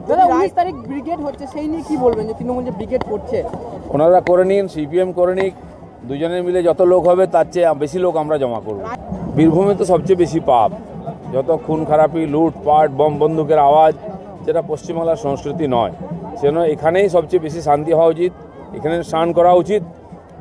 দাদা 19 তারিখ ব্রিগেড হচ্ছে, সেই নিয়ে কি বলবেন যে তৃণমূল যে ব্রিগেড করছে? ওনারা করে নিন, সিপিএম করে নিক, দুজনে মিলে যত লোক হবে তার চেয়ে বেশি লোক আমরা জমা করব। বীরভূমে তো সবচেয়ে বেশি পাপ, যত খুন খারাপি, লুটপাট, বম বন্দুকের আওয়াজ, যেটা পশ্চিমবাংলার সংস্কৃতি নয়। সেজন্য এখানেই সবচেয়ে বেশি শান্তি হওয়া উচিত, এখানে স্নান করা উচিত।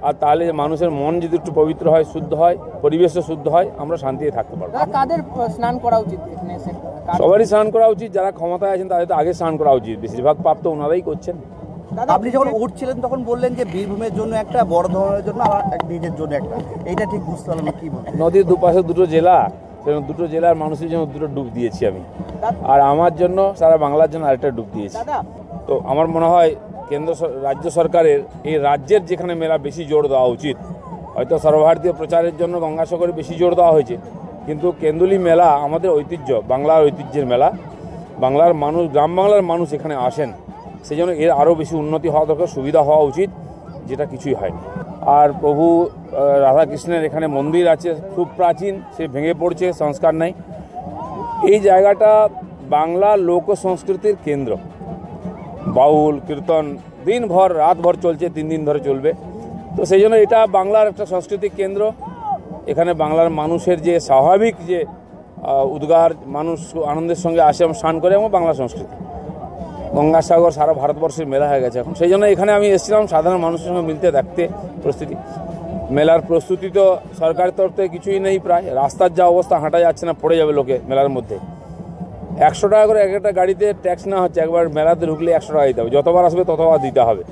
আর তাহলে মানুষের মন যদি একটু পবিত্র হয়, শুদ্ধ হয়, পরিবেশও শুদ্ধ হয়, আমরা শান্তিতে থাকতে পারবো। কাদের স্নান করা উচিত এখানে এসে? সবারই স্নান করা উচিত, যারা ক্ষমতায় আছেন তাদের তো আগে স্নান করা উচিত। বেশিরভাগ পাপ তো ওনারাই করছেন। আপনি যখন উঠছিলেন তখন বললেন যে বীরভূমের জন্য একটা, বর্ধমানের জন্য আবার নিজের জন্য একটা, এইটা ঠিক বুঝতে পারলাম না, কি বলছেন? নদীর দুপাশে দুটো জেলা, সেরকম দুটো জেলার মানুষের জন্য দুটো ডুব দিয়েছি আমি, আর আমার জন্য, সারা বাংলার জন্য আরেকটা ডুব দিয়েছি। তো আমার মনে হয় রাজ্য সরকারের এই রাজ্যের যেখানে মেলা বেশি জোর দেওয়া উচিত। হয়তো সর্বভারতীয় প্রচারের জন্য গঙ্গাসাগরে বেশি জোর দেওয়া হয়েছে, কিন্তু কেন্দুলি মেলা আমাদের ঐতিহ্য, বাংলার ঐতিহ্যের মেলা। বাংলার মানুষ, গ্রাম বাংলার মানুষ এখানে আসেন, সেই জন্য এর আরও বেশি উন্নতি হওয়া দরকার, সুবিধা হওয়া উচিত, যেটা কিছুই হয়নি। আর প্রভু রাধাকৃষ্ণের এখানে মন্দির আছে, খুব প্রাচীন, সে ভেঙে পড়ছে, সংস্কার নেই। এই জায়গাটা বাংলার লোক সংস্কৃতির কেন্দ্র। বাউল কীর্তন দিনভর রাতভর চলছে, 3 দিন ধরে চলবে। তো সেই জন্য এটা বাংলার একটা সাংস্কৃতিক কেন্দ্র। এখানে বাংলার মানুষের যে স্বাভাবিক যে উদ্গার, মানুষ আনন্দের সঙ্গে আসে এবং স্নান করে, এবং বাংলা সংস্কৃতি। গঙ্গাসাগর সারা ভারতবর্ষের মেলা হয়ে গেছে এখন, সেই জন্য এখানে আমি এসেছিলাম সাধারণ মানুষের সঙ্গে মিলতে, দেখতে প্রস্তুতি। মেলার প্রস্তুতি তো সরকারের তরফ থেকে কিছুই নেই, প্রায় রাস্তার যা অবস্থা, হাঁটা যাচ্ছে না, পড়ে যাবে লোকে মেলার মধ্যে। 100 টাকা করে এক একটা গাড়িতে ট্যাক্স নেওয়া হচ্ছে, একবার মেলাতে ঢুকলে 100 টাকা দিতে হবে, যতবার আসবে ততবার দিতে হবে।